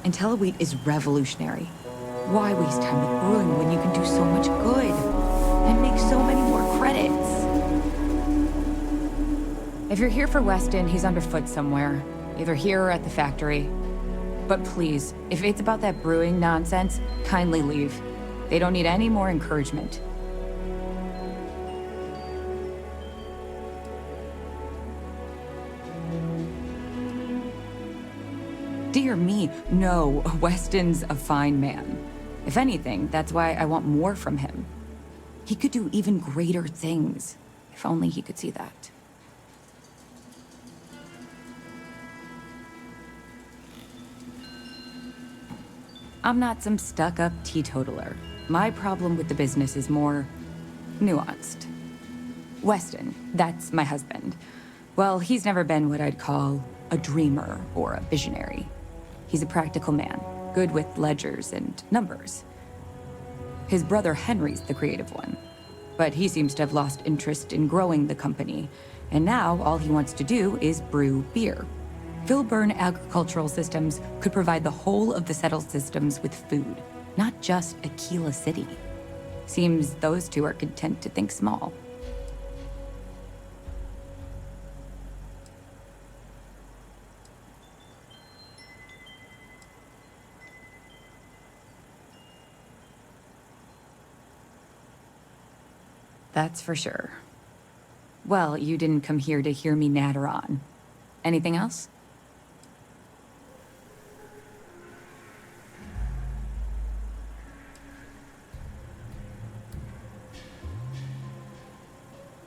IntelliWheat is revolutionary. Why waste time with brewing when you can do so much good? And make so many more credits? If you're here for Weston, he's underfoot somewhere. Either here or at the factory. But please, if it's about that brewing nonsense, kindly leave. They don't need any more encouragement. Dear me, no, Weston's a fine man. If anything, that's why I want more from him. He could do even greater things, if only he could see that. I'm not some stuck-up teetotaler. My problem with the business is more nuanced. Weston, that's my husband. Well, he's never been what I'd call a dreamer or a visionary. He's a practical man, good with ledgers and numbers. His brother Henry's the creative one, but he seems to have lost interest in growing the company, and now all he wants to do is brew beer. Filburn Agricultural Systems could provide the whole of the settled systems with food, not just Aquila City. Seems those two are content to think small. That's for sure. Well, you didn't come here to hear me natter on. Anything else?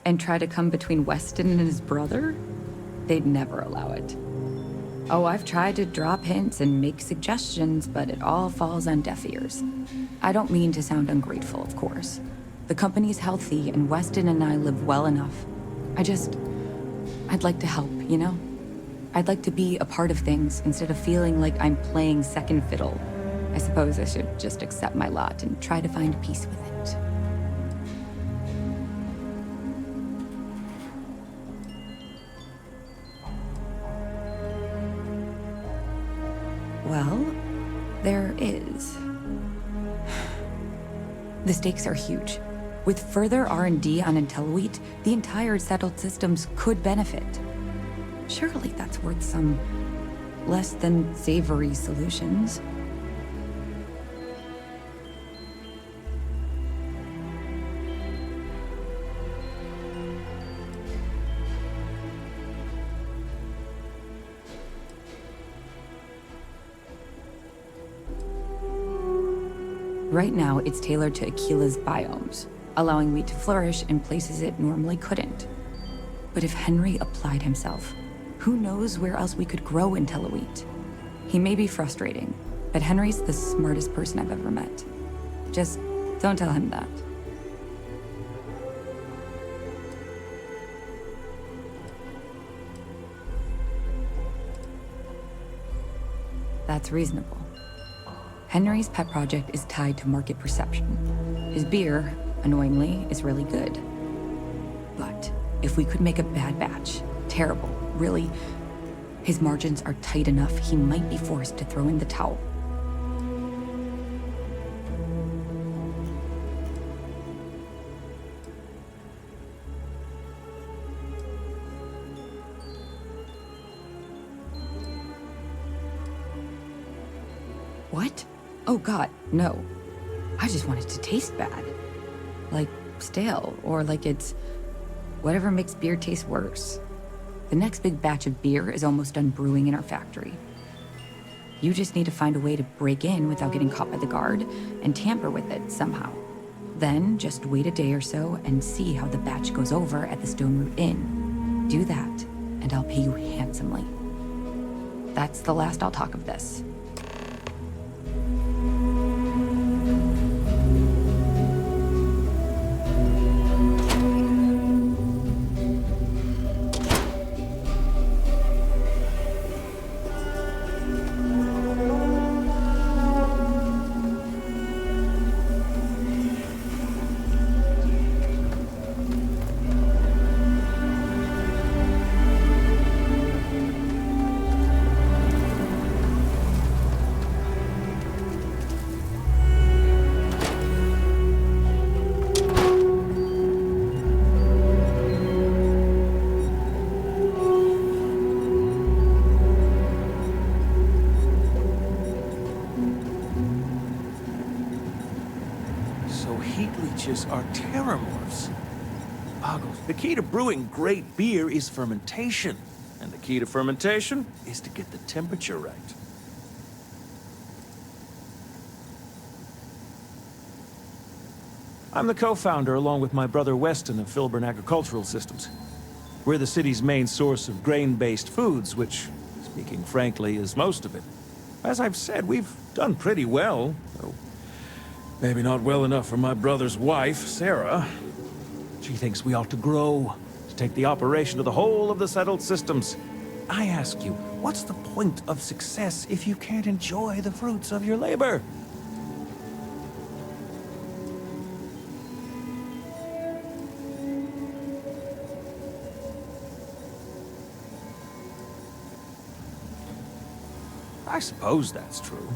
And try to come between Weston and his brother? They'd never allow it. Oh, I've tried to drop hints and make suggestions, but it all falls on deaf ears. I don't mean to sound ungrateful, of course. The company's healthy, and Weston and I live well enough. I'd like to help, you know? I'd like to be a part of things instead of feeling like I'm playing second fiddle. I suppose I should just accept my lot and try to find peace with it. Well, there is. The stakes are huge. With further R&D on IntelliWheat, the entire settled systems could benefit. Surely that's worth some less than savory solutions. Right now, it's tailored to Aquila's biomes, allowing wheat to flourish in places it normally couldn't. But if Henry applied himself, who knows where else we could grow IntelliWheat? He may be frustrating, but Henry's the smartest person I've ever met. Just don't tell him that. That's reasonable. Henry's pet project is tied to market perception. His beer, annoyingly, is really good. But if we could make a bad batch, terrible, really, his margins are tight enough he might be forced to throw in the towel. What? Oh God, no. I just want it to taste bad. Like stale, or like it's whatever makes beer taste worse. The next big batch of beer is almost done brewing in our factory. You just need to find a way to break in without getting caught by the guard and tamper with it somehow. Then just wait a day or so and see how the batch goes over at the Stone Root Inn. Do that, and I'll pay you handsomely. That's the last I'll talk of this. fishes are terramorphs. Boggles. The key to brewing great beer is fermentation. And the key to fermentation is to get the temperature right. I'm the co-founder, along with my brother Weston, of Filburn Agricultural Systems. We're the city's main source of grain-based foods, which, speaking frankly, is most of it. As I've said, we've done pretty well, though maybe not well enough for my brother's wife, Sarah. She thinks we ought to grow, to take the operation to the whole of the settled systems. I ask you, what's the point of success if you can't enjoy the fruits of your labor? I suppose that's true.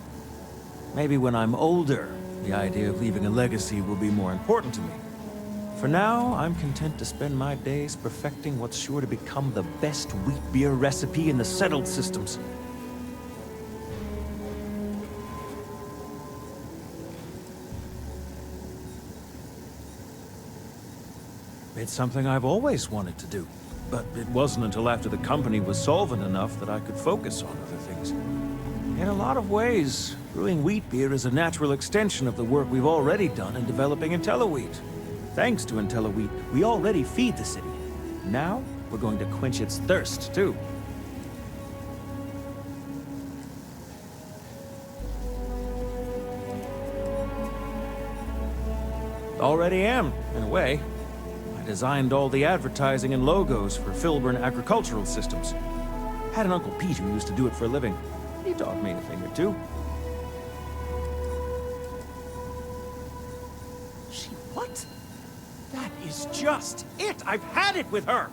Maybe when I'm older, the idea of leaving a legacy will be more important to me. For now, I'm content to spend my days perfecting what's sure to become the best wheat beer recipe in the settled systems. It's something I've always wanted to do, but it wasn't until after the company was solvent enough that I could focus on other things. In a lot of ways, brewing wheat beer is a natural extension of the work we've already done in developing IntelliWheat. Thanks to IntelliWheat, we already feed the city. Now, we're going to quench its thirst, too. Already am, in a way. I designed all the advertising and logos for Filburn Agricultural Systems. Had an Uncle Pete who used to do it for a living. He taught me a thing or two. What? That is just it! I've had it with her!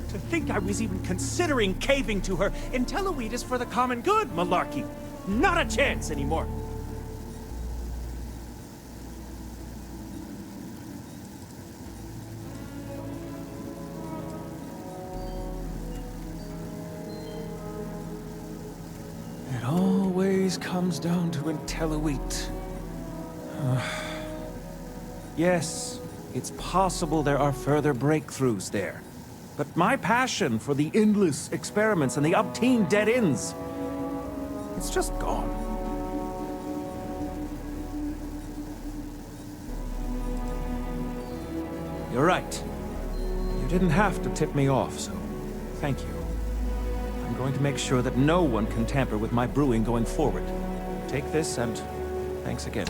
To think I was even considering caving to her. IntelliWheat is for the common good, malarkey. Not a chance anymore. It always comes down to IntelliWheat. Yes, it's possible there are further breakthroughs there. But my passion for the endless experiments and the obscene dead ends, it's just gone. You're right. You didn't have to tip me off, so thank you. I'm going to make sure that no one can tamper with my brewing going forward. Take this and thanks again.